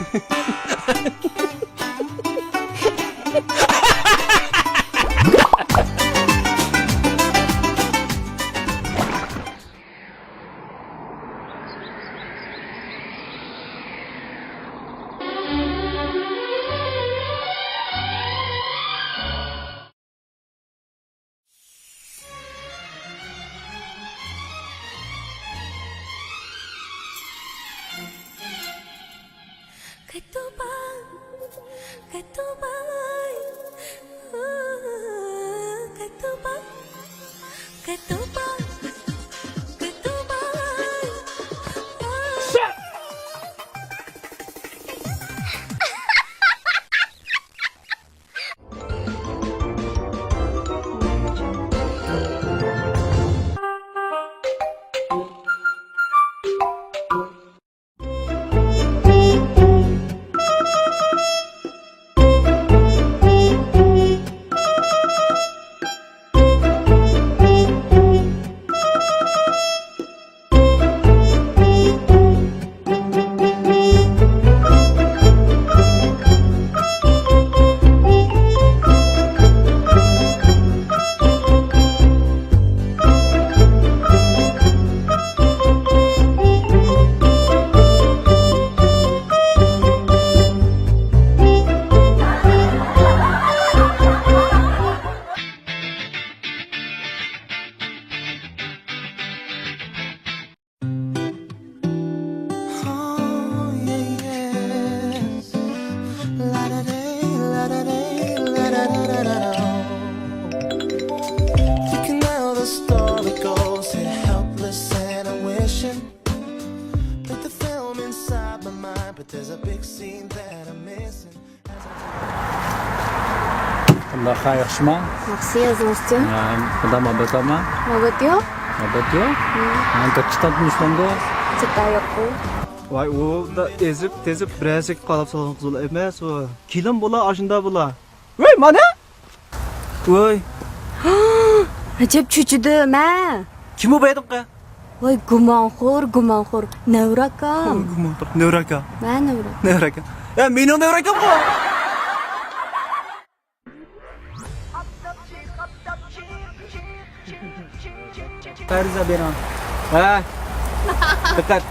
Ketubang, ketubang, ketubang, ketubang, ketubang. There's a big scene that I'm missing. Daha yaxshimi? Yaxshi yozmoqchi. Xudo mabatama. Navbat yo'q. Mabat yo'q. Anta chiqatmishmanda. Chiqa yo'q-ku. Vay o da ezip tezip birazcık kalıp salon kızıla emez o. Kilim bula aşında bula. Vay mana? Vay. Ajab cho'chidim ha. Kim o baydım ka? Voy gumonxo'r. Navrakam. Nevraka. Men Navrak. Nevraka. Ya benim nevrakam bu. Fariza Beran. Ha. Dikkat.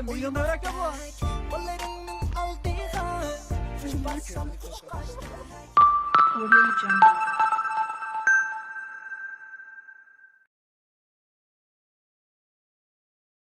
Benim nevrakam bu.